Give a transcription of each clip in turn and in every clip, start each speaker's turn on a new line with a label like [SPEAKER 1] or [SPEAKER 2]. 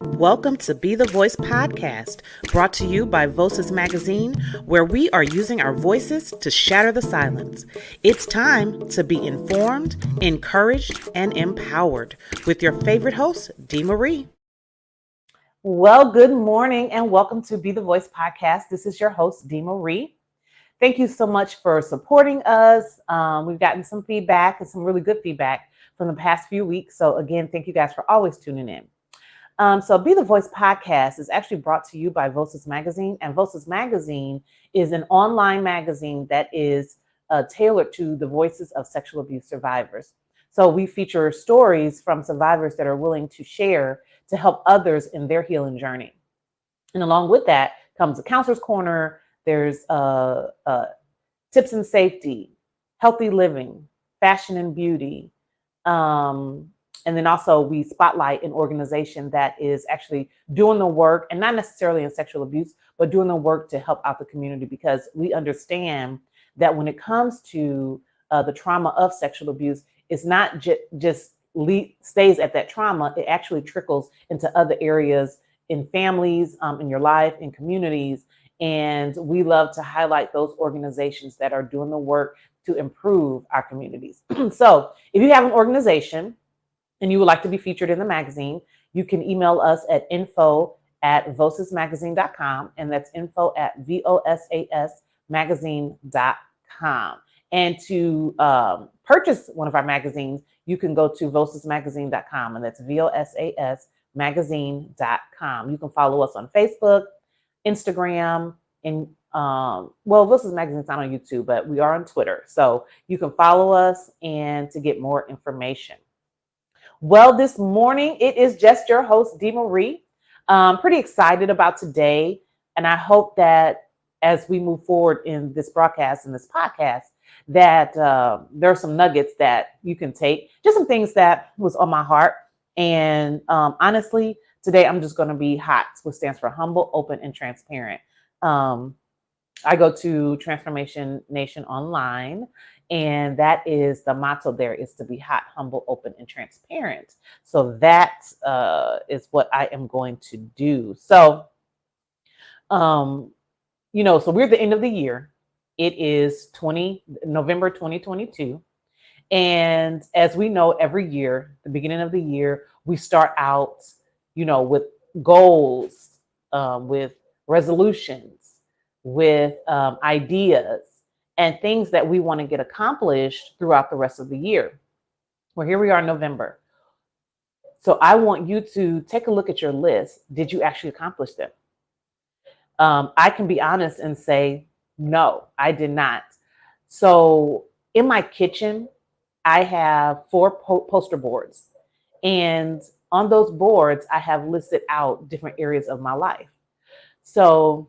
[SPEAKER 1] Welcome to Be the Voice podcast, brought to you by Voices Magazine, where we are using our voices to shatter the silence. It's time to be informed, encouraged, and empowered with your favorite host, Dee Marie. Well, good morning and welcome to Be the Voice podcast. This is your host, Dee Marie. Thank you so much for supporting us. We've gotten some feedback and some really good feedback from the past few weeks. So again, thank you guys for always tuning in. So Be the Voice podcast is actually brought to you by Voices Magazine. And Voices Magazine is an online magazine that is tailored to the voices of sexual abuse survivors. So we feature stories from survivors that are willing to share to help others in their healing journey. And along with that comes a counselor's corner. There's tips and safety, healthy living, fashion and beauty, and then also we spotlight an organization that is actually doing the work, and not necessarily in sexual abuse, but doing the work to help out the community, because we understand that when it comes to the trauma of sexual abuse, it's not just stays at that trauma. It actually trickles into other areas in families, in your life, in communities. And we love to highlight those organizations that are doing the work to improve our communities. So if you have an organization and you would like to be featured in the magazine, you can email us at info@vocesmagazine.com, and that's info@VOSASmagazine.com. And to purchase one of our magazines, you can go to vocesmagazine.com, and that's VOSASmagazine.com. You can follow us on Facebook, Instagram, and Voices Magazine's not on YouTube, but we are on Twitter. So you can follow us and to get more information. Well, this morning, it is just your host, Dee Marie. Pretty excited about today. And I hope that as we move forward in this broadcast, in this podcast, that there are some nuggets that you can take, just some things that was on my heart. And honestly, today I'm just going to be hot, which stands for humble, open, and transparent. I go to Transformation Nation Online, and that is the motto there, is to be hot, humble, open, and transparent. So that is what I am going to do. So, so we're at the end of the year. It is November 2022. And as we know, every year, the beginning of the year, we start out, with goals, with resolutions, with ideas, and things that we want to get accomplished throughout the rest of the year. Well, here we are in November. So I want you to take a look at your list. Did you actually accomplish them? I can be honest and say, no, I did not. So in my kitchen, I have 4 poster boards. And on those boards, I have listed out different areas of my life. So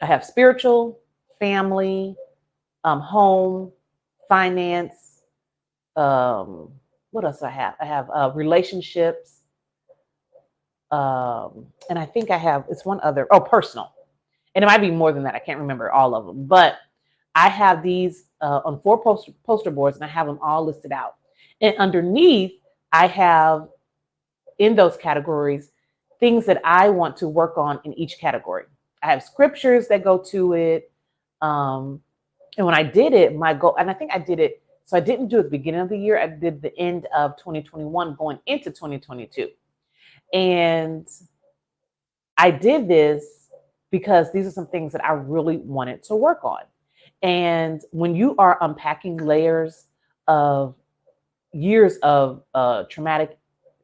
[SPEAKER 1] I have spiritual, family, home, finance. What else do I have? I have relationships. And I think it's one other, personal. And it might be more than that. I can't remember all of them. But I have these on 4 poster boards, and I have them all listed out. And underneath, I have in those categories things that I want to work on in each category. I have scriptures that go to it. And when I did it, my goal, and I think I did it, so I didn't do it at the beginning of the year. I did the end of 2021 going into 2022. And I did this because these are some things that I really wanted to work on. And when you are unpacking layers of years of traumatic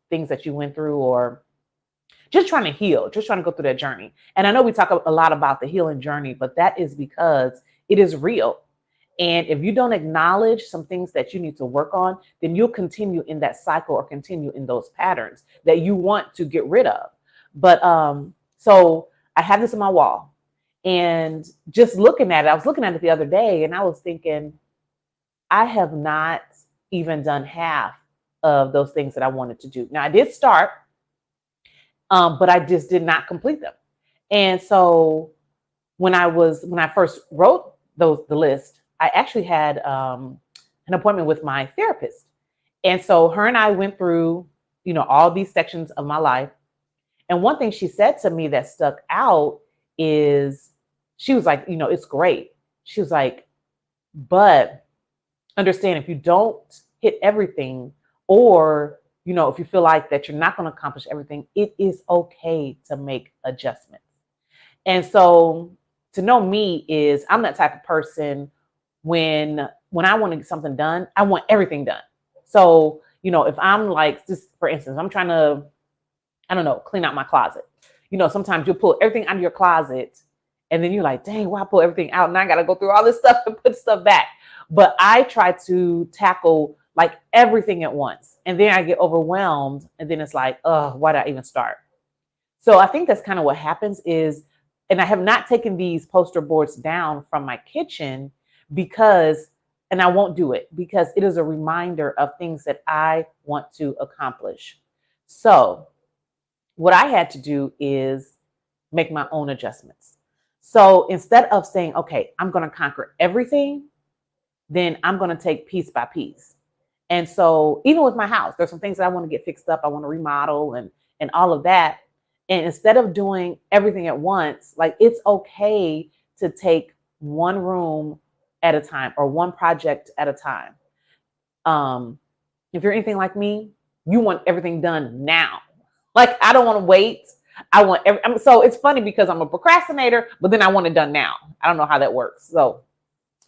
[SPEAKER 1] things that you went through, or just trying to heal, just trying to go through that journey. And I know we talk a lot about the healing journey, but that is because it is real. And if you don't acknowledge some things that you need to work on, then you'll continue in that cycle or continue in those patterns that you want to get rid of. But so I have this on my wall, and just looking at it, I was looking at it the other day, and I was thinking, I have not even done half of those things that I wanted to do. Now I did start, but I just did not complete them. And so when I first wrote the list, I actually had an appointment with my therapist. And so her and I went through, all these sections of my life. And one thing she said to me that stuck out is she was like, it's great. She was like, but understand if you don't hit everything, or, if you feel like that you're not going to accomplish everything, it is okay to make adjustments. And so to know me is I'm that type of person when I want to get something done, I want everything done. So, if I'm like, just for instance, I'm trying to, I don't know, clean out my closet. Sometimes you'll pull everything out of your closet and then you're like, dang, why pull everything out? And I got to go through all this stuff and put stuff back. But I try to tackle like everything at once. And then I get overwhelmed. And then it's like, oh, why did I even start? So I think that's kind of what happens is, and I have not taken these poster boards down from my kitchen because, and I won't do it because it is a reminder of things that I want to accomplish. So what I had to do is make my own adjustments. So instead of saying, okay, I'm going to conquer everything, then I'm going to take piece by piece. And so even with my house, there's some things that I want to get fixed up. I want to remodel and all of that. And instead of doing everything at once, like it's okay to take one room at a time or one project at a time. If you're anything like me, you want everything done now. Like I don't want to wait. So it's funny because I'm a procrastinator, but then I want it done now. I don't know how that works. So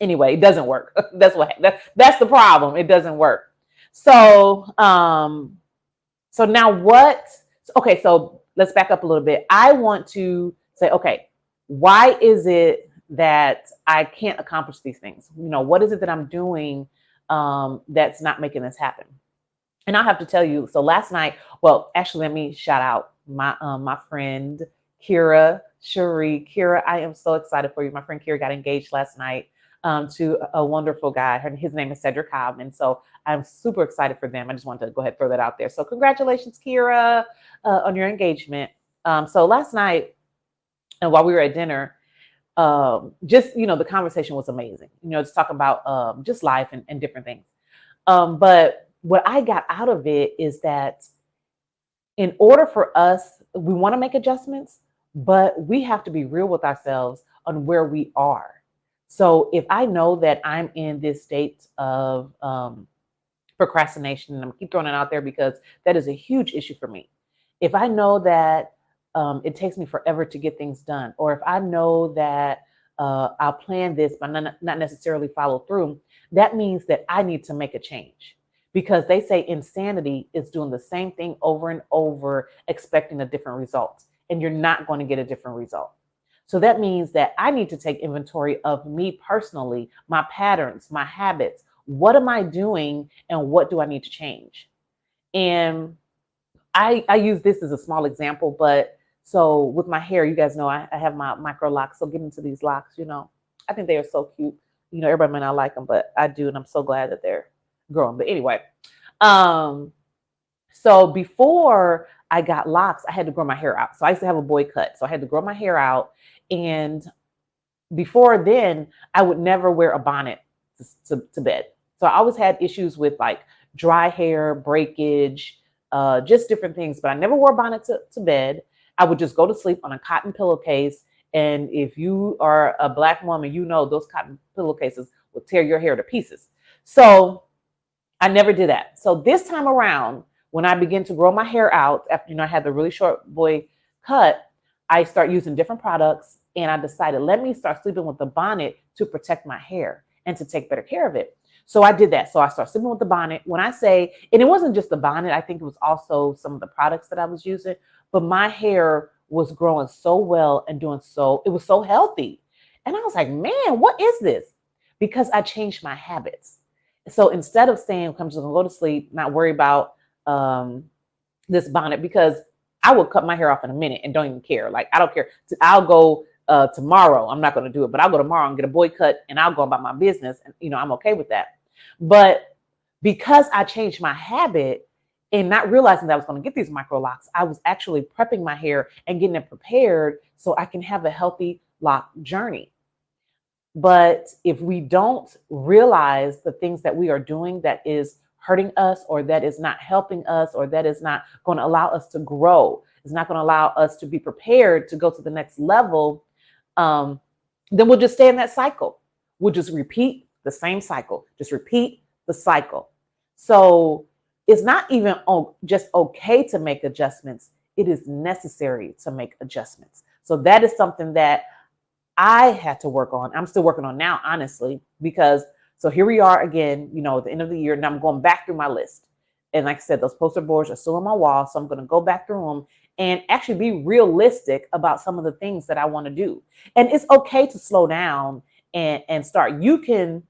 [SPEAKER 1] anyway, it doesn't work. That's the problem. It doesn't work. So, so now what? Okay, so let's back up a little bit. I want to say, okay, why is it that I can't accomplish these things? What is it that I'm doing that's not making this happen? And I'll have to tell you. So last night, well, actually, let me shout out my friend Kira Cherie. Kira, I am so excited for you. My friend Kira got engaged last night to a wonderful guy. His name is Cedric Cobb. And so I'm super excited for them. I just wanted to go ahead and throw that out there. So congratulations, Kira, on your engagement. So last night, and while we were at dinner, just, the conversation was amazing. Just talking about just life and different things. But what I got out of it is that in order for us, we want to make adjustments, but we have to be real with ourselves on where we are. So if I know that I'm in this state of procrastination, and I'm keep throwing it out there because that is a huge issue for me. If I know that it takes me forever to get things done, or if I know that I'll plan this but not necessarily follow through, that means that I need to make a change. Because they say insanity is doing the same thing over and over, expecting a different result, and you're not going to get a different result. So that means that I need to take inventory of me personally, my patterns, my habits. What am I doing and what do I need to change? And I use this as a small example, but so with my hair, you guys know I have my micro locks. So get into these locks, I think they are so cute. Everybody may not like them, but I do. And I'm so glad that they're growing. But anyway, so before I got locks, I had to grow my hair out. So I used to have a boy cut. So I had to grow my hair out. And before then, I would never wear a bonnet to bed. So I always had issues with like dry hair, breakage, just different things. But I never wore a bonnet to bed. I would just go to sleep on a cotton pillowcase. And if you are a Black woman, those cotton pillowcases will tear your hair to pieces. So I never did that. So this time around, when I began to grow my hair out after, I had the really short boy cut, I start using different products, and I decided, let me start sleeping with the bonnet to protect my hair and to take better care of it. So I did that. So I started sleeping with the bonnet. When I say, and it wasn't just the bonnet, I think it was also some of the products that I was using, but my hair was growing so well and it was so healthy. And I was like, man, what is this? Because I changed my habits. So instead of saying, I'm just gonna go to sleep, not worry about this bonnet, because I will cut my hair off in a minute and don't even care. Like, I don't care. I'll go tomorrow. I'm not going to do it, but I'll go tomorrow and get a boy cut and I'll go about my business. And, I'm okay with that. But because I changed my habit and not realizing that I was going to get these micro locks, I was actually prepping my hair and getting it prepared so I can have a healthy lock journey. But if we don't realize the things that we are doing that is hurting us, or that is not helping us, or that is not going to allow us to grow, it's not going to allow us to be prepared to go to the next level, then we'll just stay in that cycle. We'll just repeat the same cycle, just repeat the cycle. So it's not even just okay to make adjustments. It is necessary to make adjustments. So that is something that I had to work on. I'm still working on now, honestly, because so here we are again, at the end of the year, and I'm going back through my list. And like I said, those poster boards are still on my wall. So I'm going to go back through them and actually be realistic about some of the things that I want to do. And it's okay to slow down and start. You can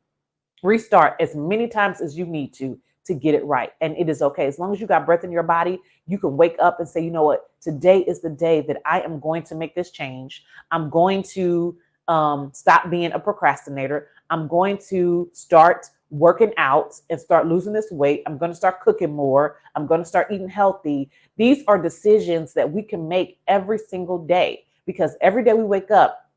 [SPEAKER 1] restart as many times as you need to get it right. And it is okay. As long as you got breath in your body, you can wake up and say, you know what, today is the day that I am going to make this change. I'm going to stop being a procrastinator. I'm going to start working out and start losing this weight. I'm going to start cooking more. I'm going to start eating healthy. These are decisions that we can make every single day, because every day we wake up,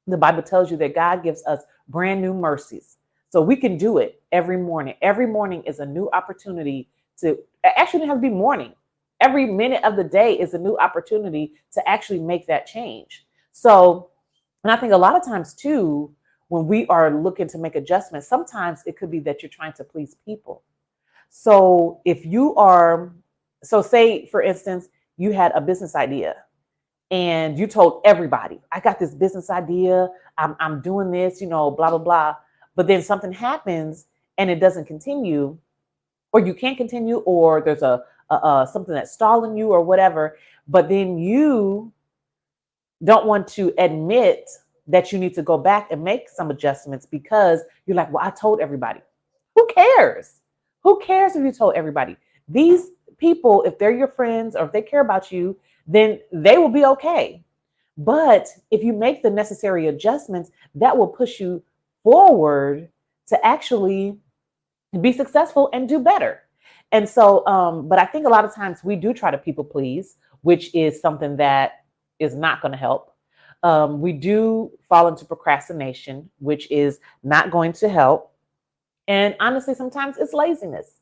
[SPEAKER 1] the Bible tells you that God gives us brand new mercies. So we can do it every morning. Every morning is a new opportunity to actually have to be morning. Every minute of the day is a new opportunity to actually make that change. So, and I think a lot of times too, when we are looking to make adjustments, sometimes it could be that you're trying to please people. So if you are, so say for instance, you had a business idea and you told everybody, I got this business idea, I'm doing this, blah, blah, blah. But then something happens and it doesn't continue, or you can't continue, or there's a something that's stalling you or whatever. But then you don't want to admit that you need to go back and make some adjustments because you're like, well, I told everybody. Who cares? Who cares if you told everybody? These people, if they're your friends or if they care about you, then they will be okay. But if you make the necessary adjustments, that will push you forward to actually be successful and do better. And so, but I think a lot of times we do try to people please, which is something that is not going to help. We do fall into procrastination, which is not going to help. And honestly, sometimes it's laziness.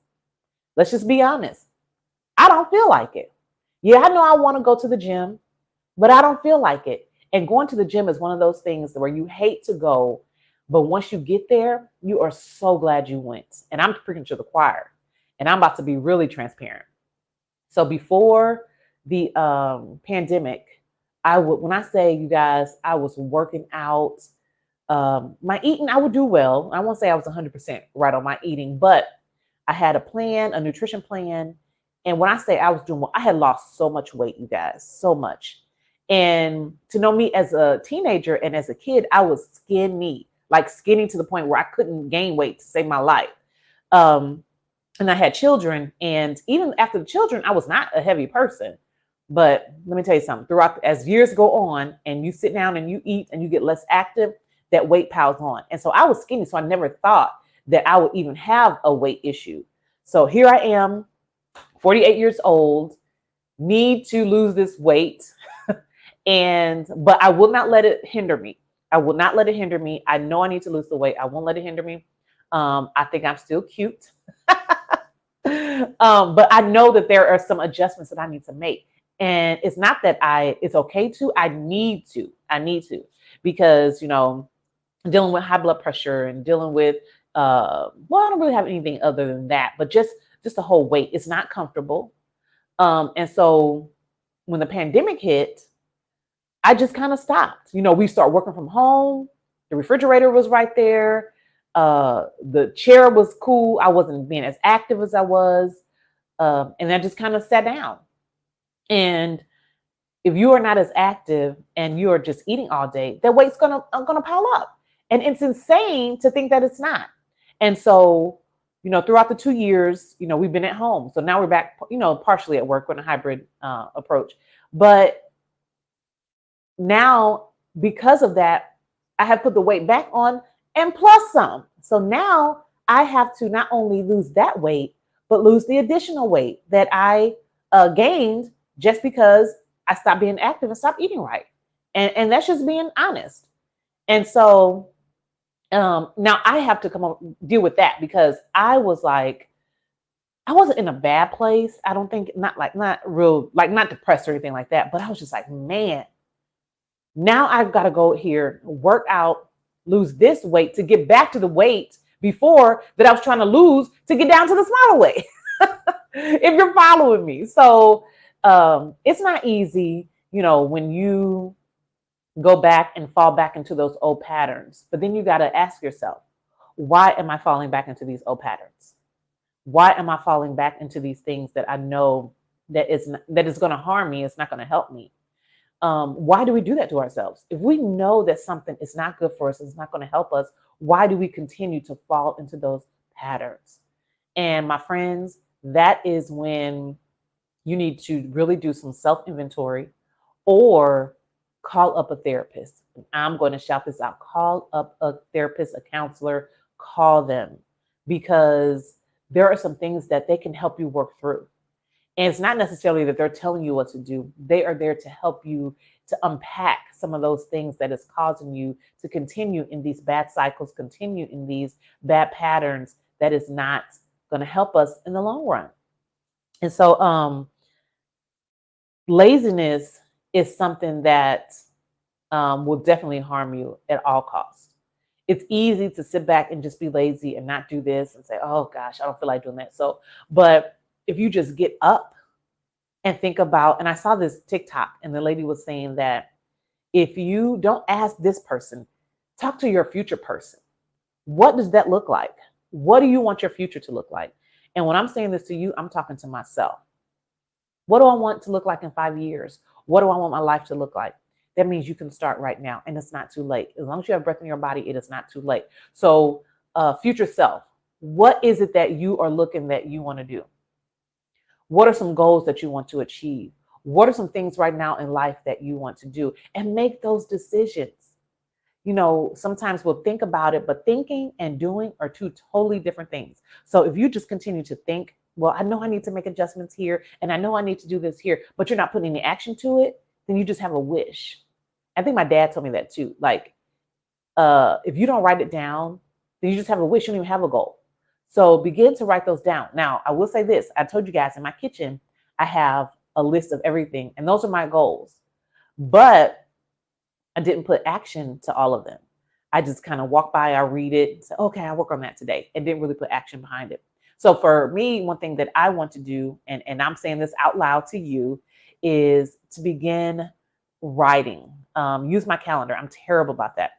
[SPEAKER 1] Let's just be honest. I don't feel like it. Yeah, I know I want to go to the gym, but I don't feel like it. And going to the gym is one of those things where you hate to go, but once you get there, you are so glad you went. And I'm preaching to the choir, and I'm about to be really transparent. So before the pandemic, when I say, you guys, I was working out. My eating, I would do well. I won't say I was 100% right on my eating, but I had a plan, a nutrition plan. And when I say I was doing well, I had lost so much weight, you guys, so much. And to know me as a teenager and as a kid, I was skinny, like skinny to the point where I couldn't gain weight to save my life. And I had children. And even after the children, I was not a heavy person. But let me tell you something, throughout, as years go on and you sit down and you eat and you get less active, that weight piles on. And so I was skinny. So I never thought that I would even have a weight issue. So here I am, 48 years old, need to lose this weight. But I will not let it hinder me. I will not let it hinder me. I know I need to lose the weight. I won't let it hinder me. I think I'm still cute. But I know that there are some adjustments that I need to make. And it's not that it's okay to, I need to, because, dealing with high blood pressure and dealing with, I don't really have anything other than that, but just the whole weight, it's not comfortable. And so when the pandemic hit, I just kind of stopped. We start working from home. The refrigerator was right there. The chair was cool. I wasn't being as active as I was. And I just kind of sat down. And if you are not as active and you are just eating all day, that weight's gonna pile up. And it's insane to think that it's not. And so, throughout the 2 years, we've been at home. So now we're back, partially at work with a hybrid approach. But now, because of that, I have put the weight back on and plus some. So now I have to not only lose that weight, but lose the additional weight that I gained just because I stopped being active and stopped eating right. And that's just being honest. And so now I have to deal with that, because I was like, I wasn't in a bad place. I don't think, not real, like not depressed or anything like that. But I was just like, man, now I've got to go here, work out, lose this weight to get back to the weight before that I was trying to lose to get down to the smaller weight. If you're following me. So it's not easy, when you go back and fall back into those old patterns. But then you got to ask yourself, why am I falling back into these old patterns? Why am I falling back into these things that I know that is going to harm me? It's not going to help me. Why do we do that to ourselves? If we know that something is not good for us, it's not going to help us, why do we continue to fall into those patterns? And my friends, that is when you need to really do some self-inventory or call up a therapist. I'm going to shout this out. Call up a therapist, a counselor, call them, because there are some things that they can help you work through. And it's not necessarily that they're telling you what to do. They are there to help you to unpack some of those things that is causing you to continue in these bad cycles, continue in these bad patterns that is not going to help us in the long run. And so laziness is something that will definitely harm you at all costs. It's easy to sit back and just be lazy and not do this and say, oh gosh, I don't feel like doing that. But if you just get up and think about, and I saw this TikTok and the lady was saying that if you don't ask this person, talk to your future person. What does that look like? What do you want your future to look like? And when I'm saying this to you, I'm talking to myself. What do I want to look like in 5 years? What do I want my life to look like? That means you can start right now, and it's not too late. As long as you have breath in your body, it is not too late. So future self, what is it that you are looking that you want to do? What are some goals that you want to achieve? What are some things right now in life that you want to do? And make those decisions. Sometimes we'll think about it, but thinking and doing are two totally different things. So if you just continue to think, well, I know I need to make adjustments here, and I know I need to do this here, but you're not putting any action to it, then you just have a wish. I think my dad told me that too. Like, if you don't write it down, then you just have a wish. You don't even have a goal. So begin to write those down. Now, I will say this. I told you guys in my kitchen, I have a list of everything, and those are my goals. But I didn't put action to all of them. I just kind of walk by, I read it, say, okay, I'll work on that today, and didn't really put action behind it. So for me, one thing that I want to do, and I'm saying this out loud to you, is to begin writing. Use my calendar. I'm terrible about that.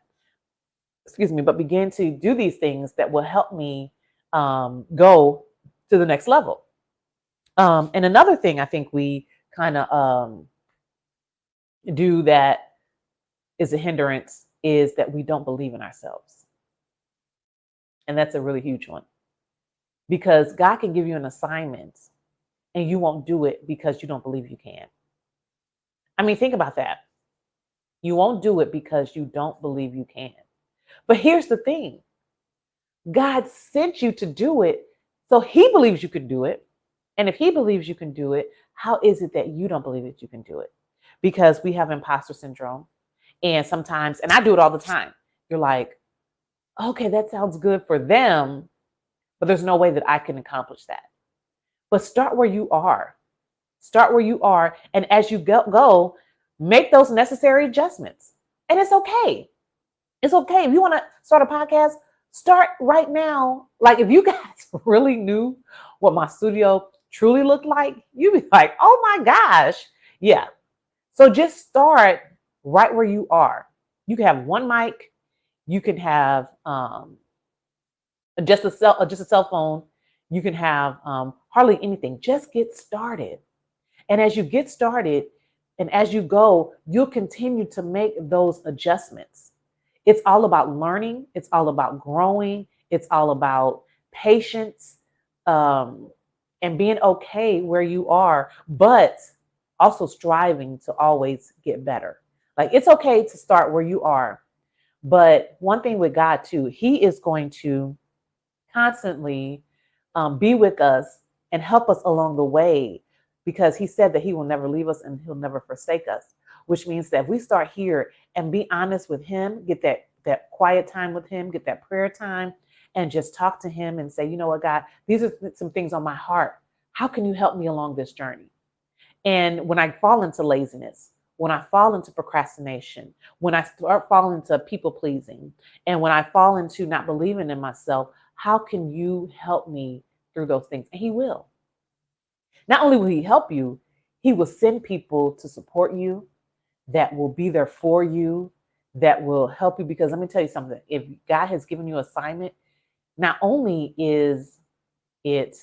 [SPEAKER 1] Excuse me, but begin to do these things that will help me go to the next level. And another thing I think we kind of do that is a hindrance is that we don't believe in ourselves. And that's a really huge one, because God can give you an assignment and you won't do it because you don't believe you can. I mean, think about that. You won't do it because you don't believe you can. But here's the thing. God sent you to do it, so he believes you can do it. And if he believes you can do it, how is it that you don't believe that you can do it? Because we have imposter syndrome. And sometimes, and I do it all the time, you're like, okay, that sounds good for them, but there's no way that I can accomplish that. But start where you are. Start where you are. And as you go, make those necessary adjustments. And it's okay. It's okay. If you want to start a podcast, start right now. Like, if you guys really knew what my studio truly looked like, you'd be like, oh my gosh. Yeah. So just start right where you are. You can have one mic. You can have just a cell phone. You can have hardly anything. Just get started. And as you get started and as you go, you'll continue to make those adjustments. It's all about learning. It's all about growing. It's all about patience and being okay where you are, but also striving to always get better. Like, it's okay to start where you are. But one thing with God too, he is going to constantly be with us and help us along the way, because he said that he will never leave us and he'll never forsake us, which means that if we start here and be honest with him, get that quiet time with him, get that prayer time, and just talk to him and say, you know what, God, these are some things on my heart. How can you help me along this journey? And when I fall into laziness, when I fall into procrastination, when I start falling into people pleasing, and when I fall into not believing in myself, how can you help me through those things? And he will. Not only will he help you, he will send people to support you, that will be there for you, that will help you. Because let me tell you something, if God has given you assignment, not only is it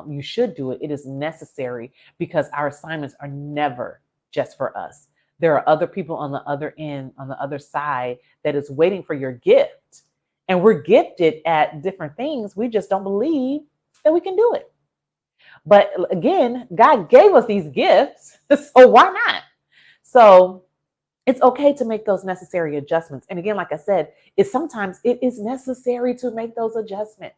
[SPEAKER 1] you should do it, it is necessary, because our assignments are never just for us. There are other people on the other end, on the other side, that is waiting for your gift. And we're gifted at different things. We just don't believe that we can do it. But again, God gave us these gifts, so why not? So it's okay to make those necessary adjustments. And again, like I said, sometimes it is necessary to make those adjustments.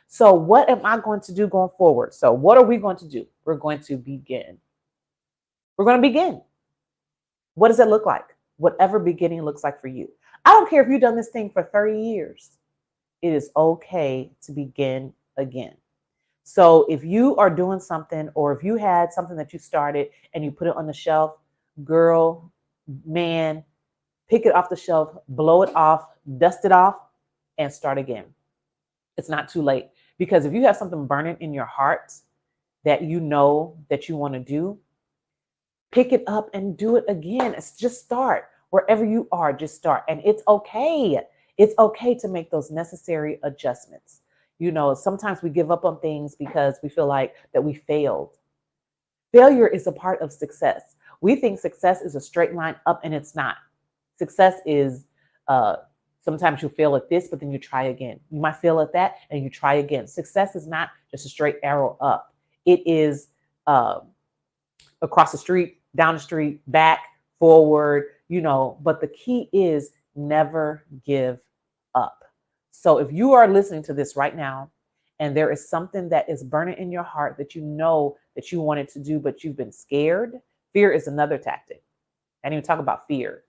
[SPEAKER 1] So what am I going to do going forward? So what are we going to do? We're going to begin. We're going to begin. What does it look like? Whatever beginning looks like for you. I don't care if you've done this thing for 30 years. It is okay to begin again. So if you are doing something, or if you had something that you started and you put it on the shelf, girl, man, pick it off the shelf, blow it off, dust it off, and start again. It's not too late. Because if you have something burning in your heart that you know that you want to do, pick it up and do it again. It's just start. Wherever you are, just start. And it's okay. It's okay to make those necessary adjustments. You know, sometimes we give up on things because we feel like that we failed. Failure is a part of success. We think success is a straight line up, and it's not. Success is sometimes you fail at this, but then you try again. You might fail at that and you try again. Success is not just a straight arrow up. It is across the street, down the street, back, forward, you know, but the key is never give up. So if you are listening to this right now and there is something that is burning in your heart that you know that you wanted to do, but you've been scared, fear is another tactic. I didn't even talk about fear.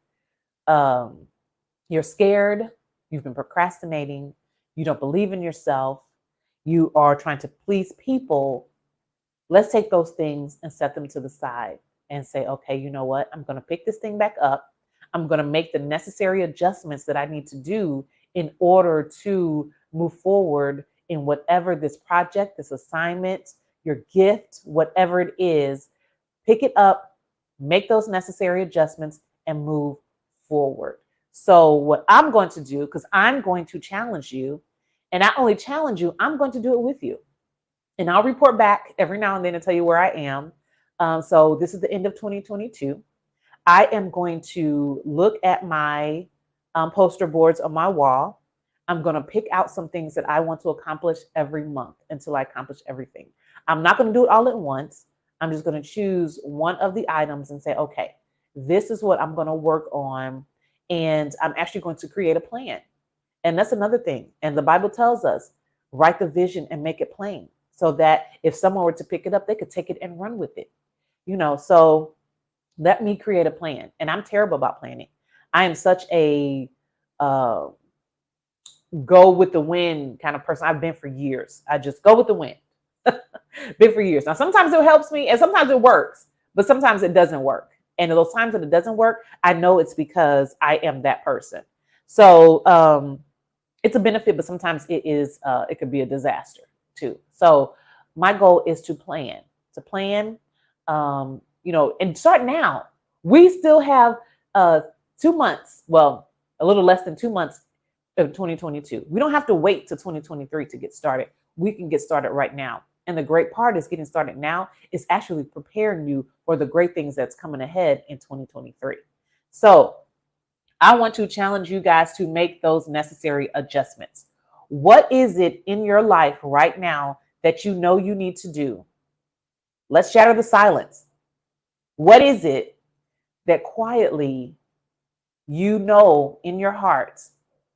[SPEAKER 1] You're scared, you've been procrastinating, you don't believe in yourself, you are trying to please people. Let's take those things and set them to the side and say, okay, you know what? I'm going to pick this thing back up. I'm going to make the necessary adjustments that I need to do in order to move forward in whatever this project, this assignment, your gift, whatever it is. Pick it up, make those necessary adjustments, and move forward. So what I'm going to do, because I'm going to challenge you, and not only challenge you, I'm going to do it with you. And I'll report back every now and then and tell you where I am. So this is the end of 2022. I am going to look at my poster boards on my wall. I'm going to pick out some things that I want to accomplish every month until I accomplish everything. I'm not going to do it all at once. I'm just going to choose one of the items and say, okay, this is what I'm going to work on. And I'm actually going to create a plan. And that's another thing. And the Bible tells us, write the vision and make it plain, so that if someone were to pick it up, they could take it and run with it. You know, so let me create a plan. And I'm terrible about planning. I am such a go with the wind kind of person. I've been for years. I just go with the wind. Been for years. Now, sometimes it helps me and sometimes it works, but sometimes it doesn't work. And those times that it doesn't work, I know it's because I am that person. So it's a benefit, but sometimes it could be a disaster too. So my goal is to plan, you know, and start now. We still have 2 months, well, a little less than 2 months of 2022. We don't have to wait till 2023 to get started. We can get started right now. And the great part is getting started now is actually preparing you for the great things that's coming ahead in 2023. So I want to challenge you guys to make those necessary adjustments. What is it in your life right now that you know you need to do? Let's shatter the silence. What is it that quietly you know in your heart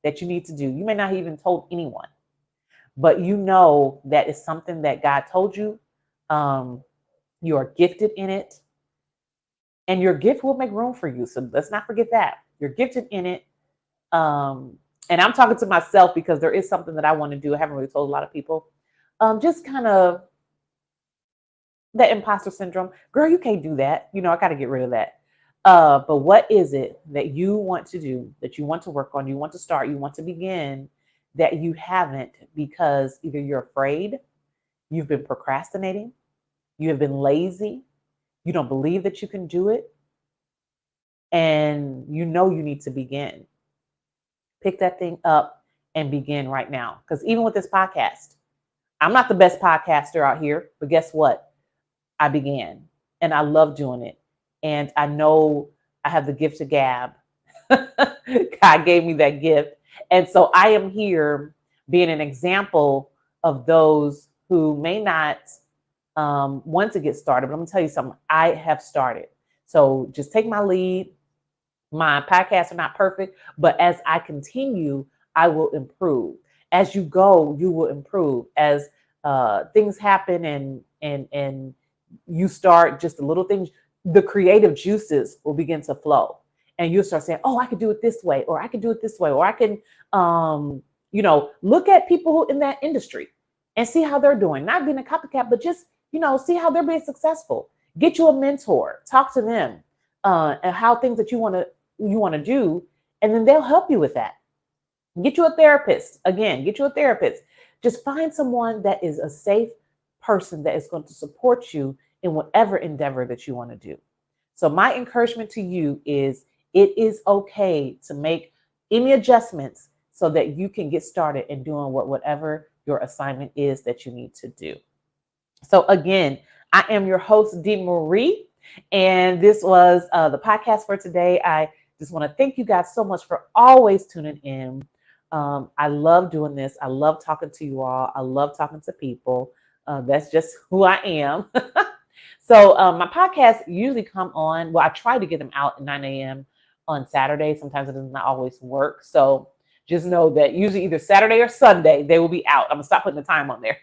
[SPEAKER 1] that you need to do? You may not have even told anyone, but you know that is something that God told you. You are gifted in it, and your gift will make room for you. So let's not forget that you're gifted in it. And I'm talking to myself because there is something that I want to do. I haven't really told a lot of people. Just kind of that imposter syndrome. Girl, you can't do that. I got to get rid of that. But what is it that you want to do, that you want to work on, you want to start, you want to begin, that you haven't because either you're afraid, you've been procrastinating, you have been lazy, you don't believe that you can do it, and you need to begin. Pick that thing up and begin right now. Because even with this podcast, I'm not the best podcaster out here, but guess what? I began and I love doing it. And I know I have the gift of gab. God gave me that gift. And so I am here being an example of those who may not want to get started. But I'm going to tell you something. I have started. So just take my lead. My podcasts are not perfect, but as I continue, I will improve. As you go, you will improve. As things happen and you start just the little things, the creative juices will begin to flow, and you'll start saying, "Oh, I could do it this way, or I could do it this way, or I can, look at people in that industry and see how they're doing. Not being a copycat, but just see how they're being successful. Get you a mentor, talk to them, and how things that you want to do, and then they'll help you with that. Get you a therapist. Again, get you a therapist. Just find someone that is a safe person that is going to support you in whatever endeavor that you want to do. So my encouragement to you is it is okay to make any adjustments so that you can get started in doing whatever your assignment is that you need to do. So again, I am your host, Dee Marie, and this was the podcast for today. I just want to thank you guys so much for always tuning in. I love doing this. I love talking to you all. I love talking to people. That's just who I am. So my podcasts usually come on. Well, I try to get them out at 9 a.m. on Saturday. Sometimes it does not always work. So just know that usually either Saturday or Sunday, they will be out. I'm going to stop putting the time on there.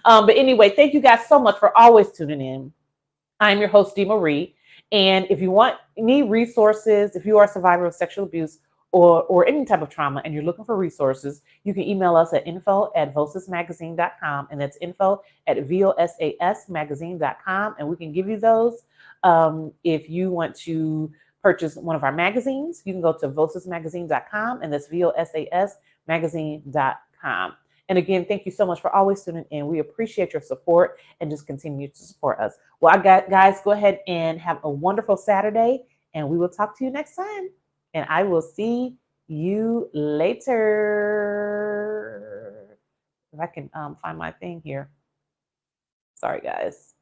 [SPEAKER 1] But anyway, thank you guys so much for always tuning in. I'm your host, Dee Marie. And if you need resources, if you are a survivor of sexual abuse or any type of trauma and you're looking for resources, you can email us at info@vosasmagazine.com. And that's info@vosasmagazine.com. And we can give you those. If you want to purchase one of our magazines, you can go to vosasmagazine.com, and that's vosasmagazine.com. And again, thank you so much for always tuning in. We appreciate your support and just continue to support us. Well, guys, go ahead and have a wonderful Saturday, and we will talk to you next time. And I will see you later. If I can find my thing here. Sorry, guys.